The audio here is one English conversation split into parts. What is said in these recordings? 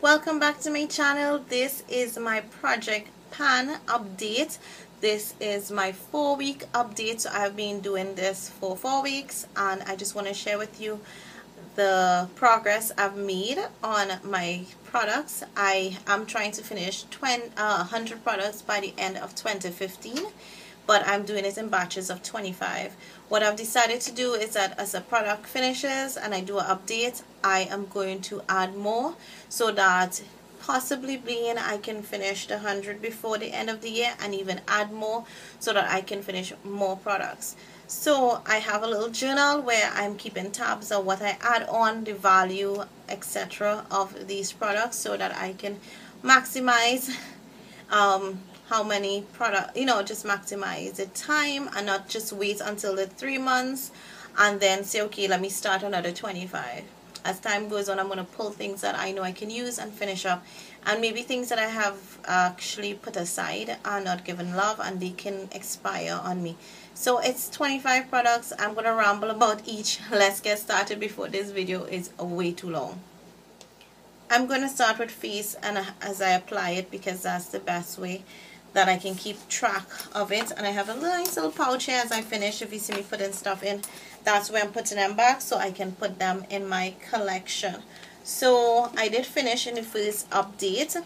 Welcome back to my channel. This is my Project Pan update. This is my 4-week update. So I've been doing this for 4 weeks and I just want to share with you the progress I've made on my products. I am trying to finish 100 products by the end of 2015, but I'm doing it in batches of 25. What I've decided to do is that as a product finishes and I do an update, I am going to add more so that possibly being I can finish the 100 before the end of the year and even add more so that I can finish more products. So I have a little journal where I'm keeping tabs on what I add on, the value, etc. of these products so that I can maximize how many product, just maximize the time and not just wait until the 3 months and then say, okay, let me start another 25. As time goes on, I'm going to pull things that I know I can use and finish up, and maybe things that I have actually put aside are not given love and they can expire on me. So it's 25 products. I'm going to ramble about each. Let's get started before this video is way too long. I'm going to start with face and as I apply it, because that's the best way that I can keep track of it. And I have a nice little pouch here as I finish. If you see me putting stuff in, that's where I'm putting them back so I can put them in my collection. So I did finish in the first update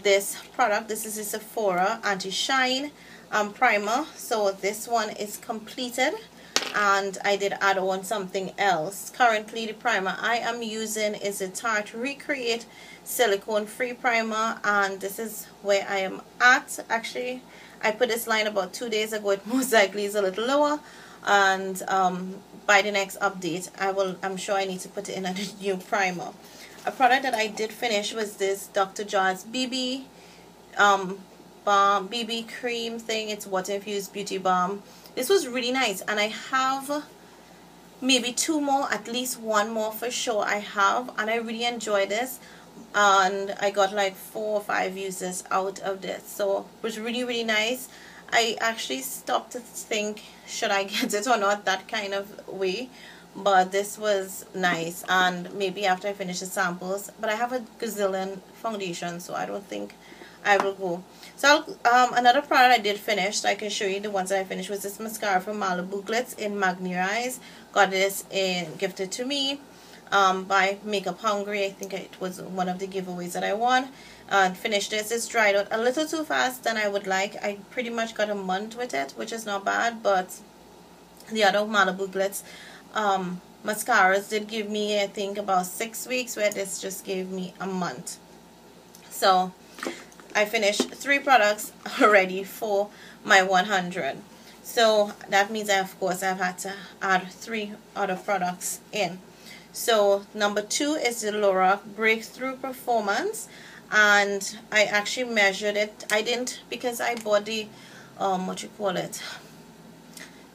this product. This is a Sephora Anti-Shine primer. So this one is completed and I did add on something else. Currently the primer I am using is a Tarte Recreate silicone free primer, and this is where I am at. Actually, I put this line about 2 days ago. It most likely is a little lower, and by the next update I'm sure I need to put it in a new primer. A product that I did finish was this Dr. Jart+ BB balm, BB cream thing. It's water infused beauty balm. This was really nice, and I have maybe 2 more, at least 1 more for sure I have, and I really enjoy this, and I got like 4 or 5 uses out of this, so it was really nice. I actually stopped to think, should I get it or not, that kind of way, but this was nice. And maybe after I finish the samples, but I have a gazillion foundation, so I don't think I will go. So another product I did finish, so I can show you the ones that I finished, was this mascara from Malibu Glitz in Magnier Eyes. Got this gifted to me by Makeup Hungry. I think it was one of the giveaways that I won. Finished this. It's dried out a little too fast than I would like. I pretty much got a month with it, which is not bad, but the other Malibu Glitz mascaras did give me, I think, about 6 weeks, where this just gave me a month. So I finished 3 products already for my 100. So that means of course I've had to add 3 other products in. So number 2 is the Lorac Breakthrough Performance, and I actually measured it. I didn't, because I bought the what you call it,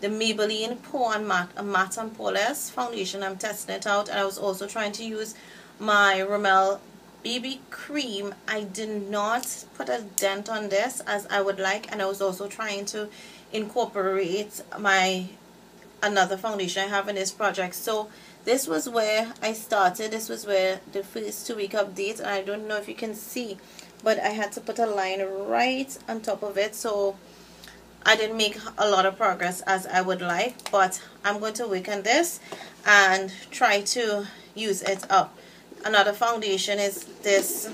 the Maybelline Pore and Matte and Poreless foundation. I'm testing it out, and I was also trying to use my Rimmel BB cream. I did not put a dent on this as I would like, and I was also trying to incorporate my another foundation I have in this project. So this was where I started. This was where the first 2-week update, and I don't know if you can see, but I had to put a line right on top of it, so I didn't make a lot of progress as I would like, but I'm going to work on this and try to use it up. Another foundation is this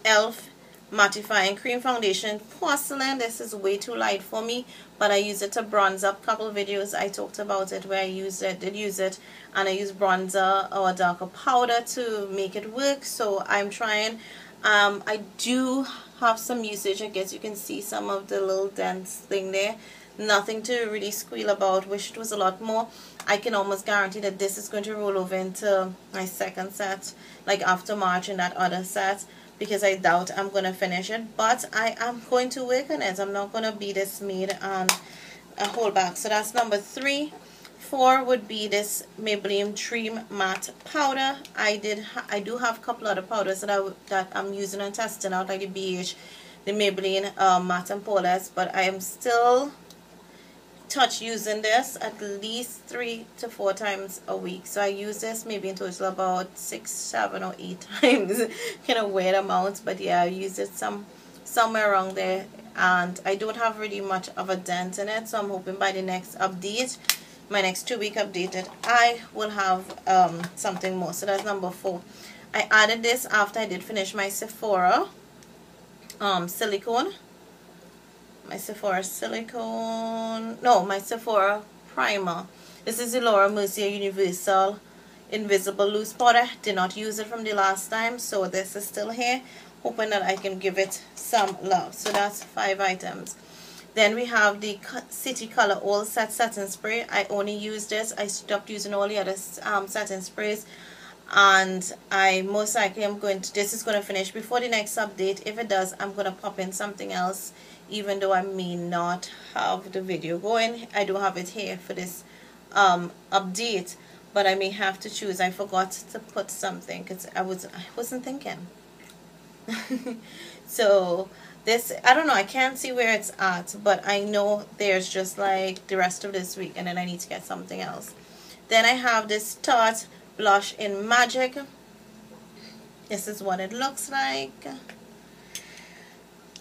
e.l.f. Mattifying Cream Foundation Porcelain. This is way too light for me, but I use it to bronze up. Couple videos I talked about it where I did use it, and I use bronzer or darker powder to make it work. So I'm trying. I do have some usage. I guess you can see some of the little dents thing there. Nothing to really squeal about. Wish it was a lot more. I can almost guarantee that this is going to roll over into my second set, like after March, in that other set, because I doubt I'm going to finish it, but I am going to work on it. I'm not going to be dismayed and hold back. So that's number 3. 4 would be this Maybelline Dream Matte Powder. I do have a couple other powders that I'm using and testing out, like the BH, the Maybelline Matte and Poreless, but I am still touch using this at least 3 to 4 times a week. So I use this maybe in total about 6, 7 or 8 times. Kind of weird amounts, but yeah, I use it somewhere around there, and I don't have really much of a dent in it, so I'm hoping by the next update, my next 2-week update, that I will have something more. So that's number 4. I added this after I did finish my Sephora silicone. My Sephora primer. This is the Laura Mercier Universal Invisible Loose Powder. Did not use it from the last time, so this is still here. Hoping that I can give it some love. So that's 5 items. Then we have the City Color All Set Setting Spray. I only use this. I stopped using all the other setting sprays, and I most likely am going to, this is going to finish before the next update. If it does, I'm going to pop in something else, even though I may not have the video going. I do have it here for this update, but I may have to choose. I forgot to put something because I wasn't thinking. So this, I don't know, I can't see where it's at, but I know there's just like the rest of this week, and then I need to get something else. Then I have this Tarte blush in Magic. This is what it looks like.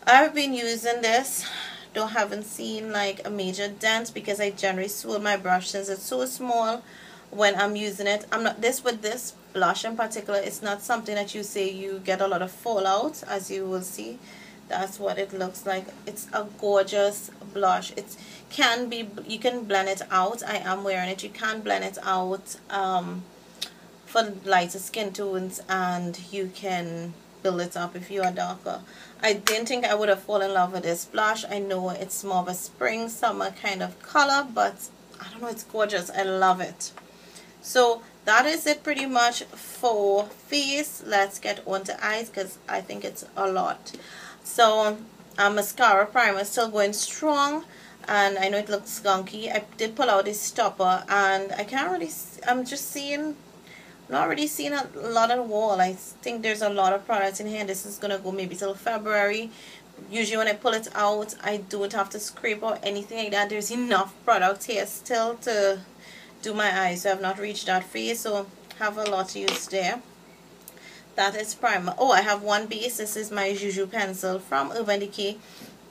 I've been using this, though haven't seen like a major dent, because I generally swirl my brush since it's so small when I'm using it. I'm not, with this blush in particular, it's not something that you say you get a lot of fallout, as you will see. That's what it looks like. It's a gorgeous blush. It can be, you can blend it out. I am wearing it. You can blend it out for lighter skin tones, and you can build it up if you are darker. I didn't think I would have fallen in love with this blush. I know it's more of a spring summer kind of color, but I don't know, it's gorgeous. I love it. So that is it pretty much for face. Let's get on to eyes, because I think it's a lot. So mascara primer is still going strong, and I know it looks gunky. I did pull out this stopper, and I can't really, I'm just seeing, not really seeing a lot of wall. I think there's a lot of products in here. This is gonna go maybe till February. Usually when I pull it out, I don't have to scrape or anything like that. There's enough product here still to do my eyes, so I've not reached that phase, so have a lot to use there. That is primer. Oh, I have one base. This is my Juju pencil from Urban Decay.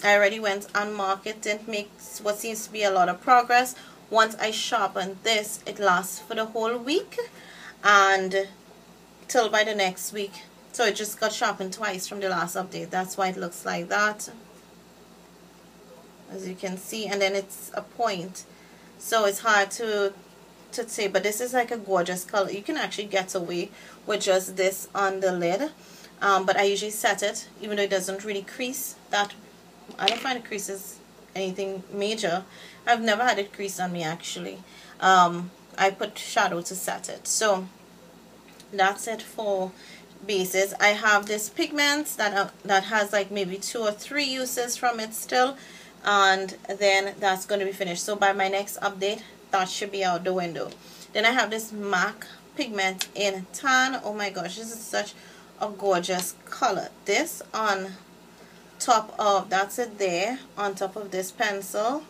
I already went on market, didn't make what seems to be a lot of progress. Once I sharpen this, it lasts for the whole week, and till by the next week. So it just got sharpened twice from the last update. That's why it looks like that, as you can see. And then it's a point, so it's hard to say, but this is like a gorgeous color. You can actually get away with just this on the lid, but I usually set it, even though it doesn't really crease. That, I don't find it creases anything major. I've never had it crease on me actually. I put shadow to set it. So that's it for bases. I have this pigment that has like maybe 2 or 3 uses from it still, and then that's going to be finished. So by my next update, that should be out the window. Then I have this MAC pigment in tan. Oh my gosh, this is such a gorgeous color. This on top of, that's it there, on top of this pencil,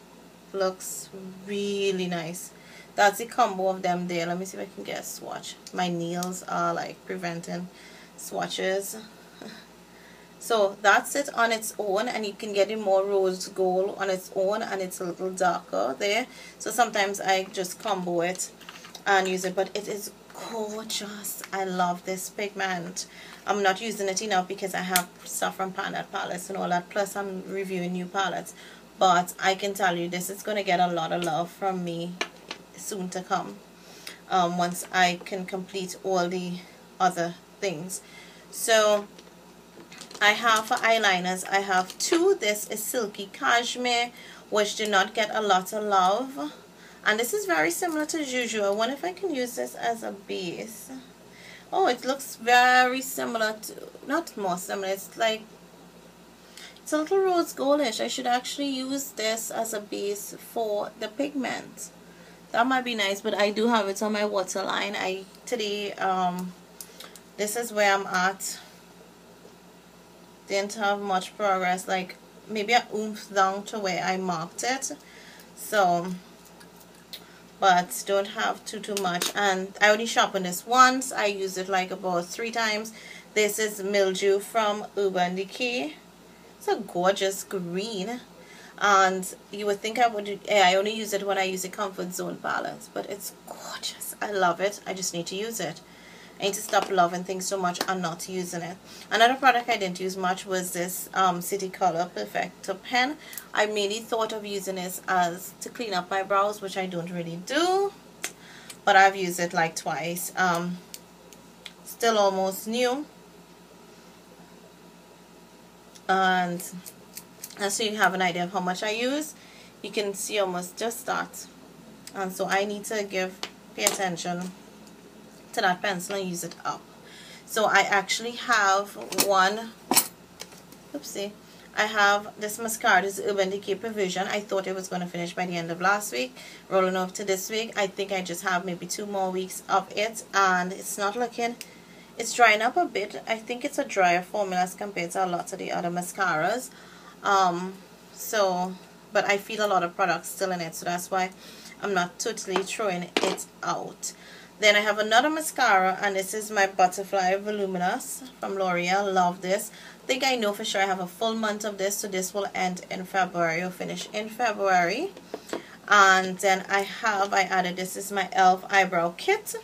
looks really nice. That's the combo of them there. Let me see if I can get a swatch. My nails are like preventing swatches. So that's it on its own, and you can get it more rose gold on its own, and it's a little darker there. So sometimes I just combo it and use it, but it is gorgeous. I love this pigment. I'm not using it enough because I have stuff from Planet Palace and all that, plus I'm reviewing new palettes, but I can tell you this is going to get a lot of love from me soon to come, once I can complete all the other things. So I have for eyeliners, I have 2. This is Silky Cashmere, which did not get a lot of love, and this is very similar to Juju. I wonder if I can use this as a base. Oh, it looks very similar to, not more similar, it's like, it's a little rose goldish. I should actually use this as a base for the pigment. That might be nice, but I do have it on my waterline. Today, this is where I'm at. Didn't have much progress, like maybe a oomph down to where I marked it. So, but don't have too much. And I only sharpen this once. I use it like about 3 times. This is Mildew from Urban Decay. It's a gorgeous green, and you would think I only use it when I use a Comfort Zone palette, but it's gorgeous. I love it. I just need to use it. I need to stop loving things so much and not using it. Another product I didn't use much was this City Color Perfecto pen. I mainly thought of using this as to clean up my brows, which I don't really do, but I've used it like twice. Still almost new. And so you have an idea of how much I use. You can see almost just that. And so I need to pay attention to that pencil and use it up. So I actually have I have this mascara. This is Urban Decay Provision. I thought it was going to finish by the end of last week, rolling over to this week. I think I just have maybe 2 more weeks of it, and it's not looking, it's drying up a bit. I think it's a drier formula as compared to a lot of the other mascaras. But I feel a lot of products still in it, so that's why I'm not totally throwing it out. Then I have another mascara, and this is my Butterfly Voluminous from L'Oreal. Love this. I think I know for sure I have a full month of this, so this will end in February or finish in February. And then I added this is my e.l.f. eyebrow kit.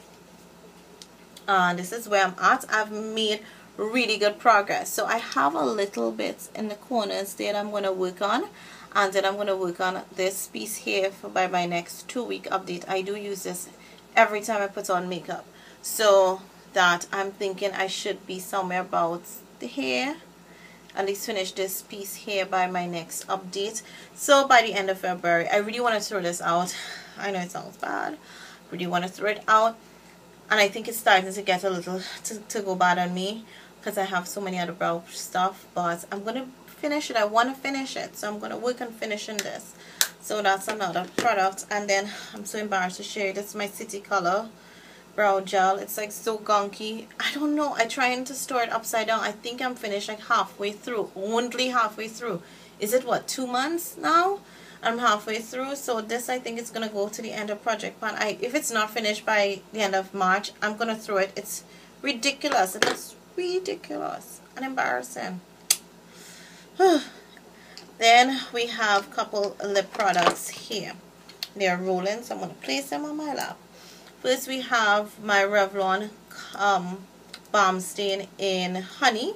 And this is where I'm at. I've made really good progress. So I have a little bit in the corners that I'm going to work on, and then I'm going to work on this piece here by my next 2-week update. I do use this every time I put on makeup, so that I'm thinking I should be somewhere about here, at least finish this piece here by my next update. So by the end of February, I really want to throw this out. I know it sounds bad, really want to throw it out, and I think it's starting to get a little to go bad on me because I have so many other brow stuff, but I'm going to finish it. I want to finish it, so I'm going to work on finishing this. So that's another product. And then I'm so embarrassed to share this is my City Color brow gel. It's like so gunky. I don't know, I trying to store it upside down. I think I'm finished like halfway through, only halfway through. Is it what, 2 months now? I'm halfway through, so this I think is gonna go to the end of Project Pan. If it's not finished by the end of March, I'm gonna throw it. It's ridiculous. It is ridiculous and embarrassing. Then we have a couple lip products here. They're rolling, so I'm going to place them on my lap. First we have my Revlon Balm Stain in Honey.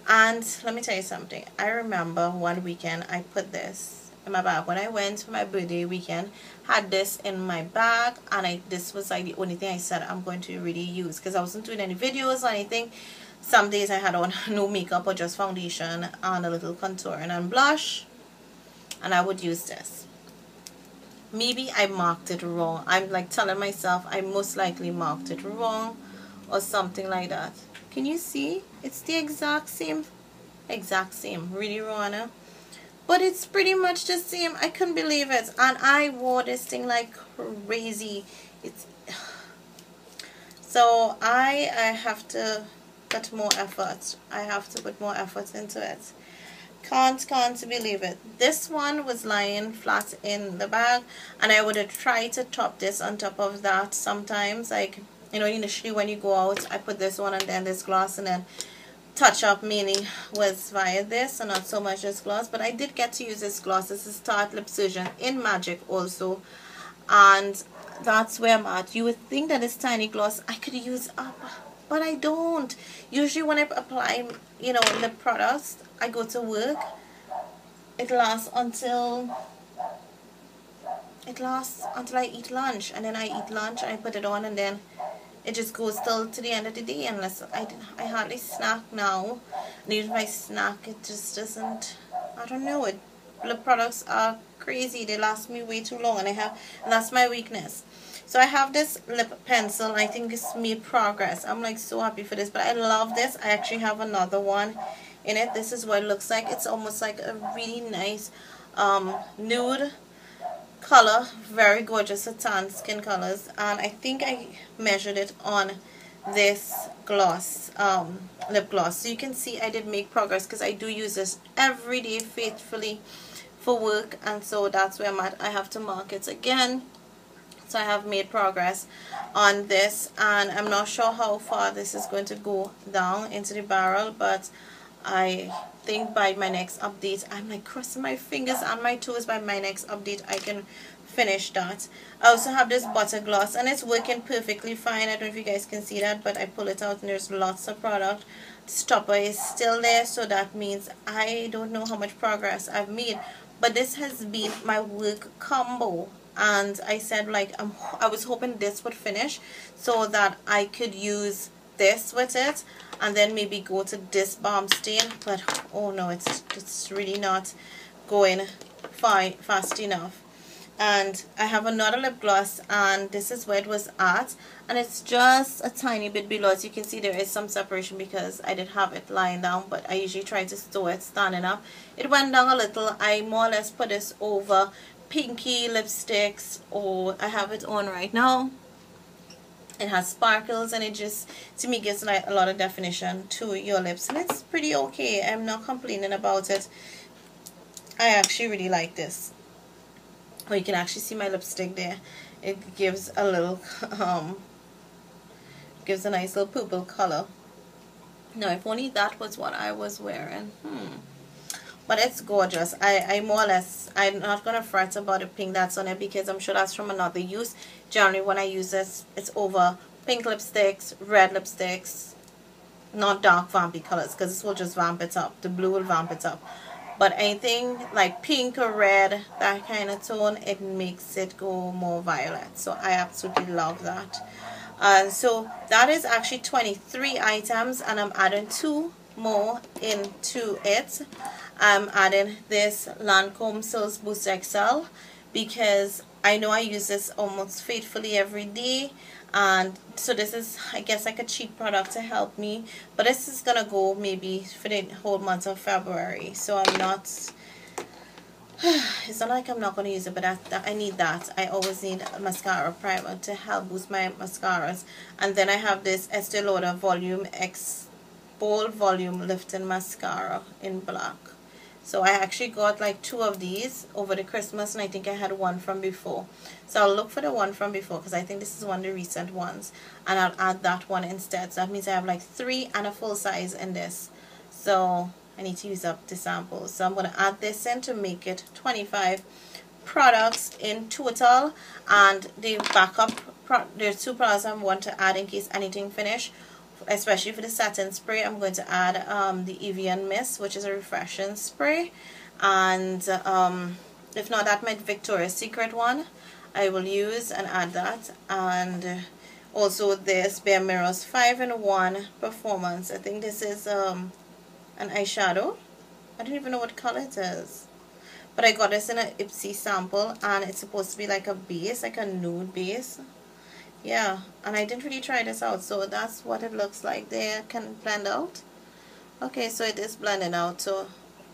And let me tell you something. I remember one weekend I put this in my bag. When I went for my birthday weekend, had this in my bag, and this was like the only thing I said I'm going to really use, because I wasn't doing any videos or anything. Some days I had on no makeup or just foundation and a little contouring and blush, and I would use this. Maybe I marked it wrong. I'm like telling myself I most likely marked it wrong or something like that. Can you see? It's the exact same. Really, Rona? But it's pretty much the same. I couldn't believe it. And I wore this thing like crazy. So I have to put more effort. I have to put more effort into it. Can't believe it. This one was lying flat in the bag, and I would have tried to top this on top of that sometimes. Like, you know, initially when you go out, I put this one and then this gloss, and then touch up mainly was via this and not so much this gloss. But I did get to use this gloss. This is Tarte Lip Surgeon in Magic also, and that's where I'm at. You would think that this tiny gloss I could use up, but I don't. Usually when I apply, you know, lip products, I go to work, it lasts until I eat lunch, and then I eat lunch and I put it on, and then it just goes till to the end of the day, unless I hardly snack now. And even if I snack, it just doesn't, I don't know, lip products are crazy. They last me way too long, and that's my weakness. So I have this lip pencil. I think it's made progress. I'm like so happy for this, but I love this. I actually have another one in it. This is what it looks like. It's almost like a really nice nude color, very gorgeous tan skin colors, and I think I measured it on this gloss, lip gloss. So you can see I did make progress, because I do use this every day faithfully for work, and so that's where I'm at. I have to mark it again. So I have made progress on this, and I'm not sure how far this is going to go down into the barrel, but I think by my next update, I'm like crossing my fingers and my toes, by my next update I can finish that. I also have this butter gloss, and it's working perfectly fine. I don't know if you guys can see that, but I pull it out and there's lots of product. The stopper is still there, so that means I don't know how much progress I've made, but this has been my work combo. And I said, like, I was hoping this would finish so that I could use this with it and then maybe go to this balm stain, but oh no, it's really not going fast enough. And I have another lip gloss, and this is where it was at, and it's just a tiny bit below. As you can see, there is some separation because I did have it lying down, but I usually try to store it standing up. It went down a little. I more or less put this over pinky lipsticks, or I have it on right now. It has sparkles, and it just, to me, gives like a lot of definition to your lips, and it's pretty okay. I'm not complaining about it. I actually really like this. Oh, you can actually see my lipstick there. It gives a little gives a nice little purple color. Now, if only that was what I was wearing. But it's gorgeous. I more or less, I'm not going to fret about the pink that's on it because I'm sure that's from another use. Generally, when I use this, it's over pink lipsticks, red lipsticks, not dark vampy colors, because this will just vamp it up. The blue will vamp it up. But anything like pink or red, that kind of tone, it makes it go more violet. So I absolutely love that. So that is actually 23 items, and I'm adding 2 more into it. I'm adding this Lancome Silks Boost XL because I know I use this almost faithfully every day, and so this is, I guess, like a cheap product to help me, but this is gonna go maybe for the whole month of February, so I'm not it's not like I'm not gonna use it, but I need that. I always need a mascara primer to help boost my mascaras. And then I have this Estee Lauder Volume X Bold Volume Lifting Mascara in black. So I actually got like 2 of these over the Christmas, and I think I had one from before. So I'll look for the one from before because I think this is one of the recent ones, and I'll add that one instead. So that means I have like 3 and a full size in this. So I need to use up the samples. So I'm going to add this in to make it 25 products in total. And the backup, there's 2 products I want to add in case anything finish. Especially for the satin spray, I'm going to add the Evian Mist, which is a refreshing spray, and if not that, my Victoria's Secret one I will use and add that, and also this Bare Minerals 5-in-1 Performance. I think this is an eyeshadow. I don't even know what color it is, but I got this in an Ipsy sample, and it's supposed to be like a base, like a nude base. Yeah, and I didn't really try this out, so that's what it looks like. There, can blend out. Okay, so it is blending out, so,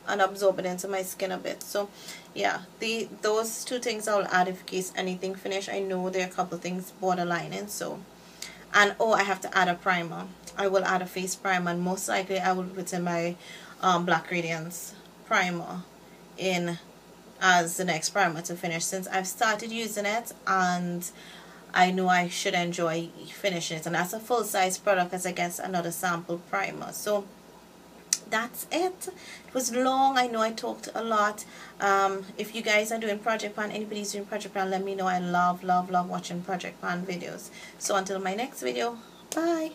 and absorbing into my skin a bit. So yeah, those 2 things I'll add in case anything finish. I know there are a couple things borderlining, so. And oh, I have to add a primer. I will add a face primer, and most likely I will put in my Black Radiance primer in as the next primer to finish, since I've started using it and I know I should enjoy finishing it, and that's a full-size product as against another sample primer. So that's it. It was long. I know I talked a lot. If you guys are doing Project Pan, anybody's doing Project Pan, let me know. I love watching Project Pan videos. So until my next video, bye.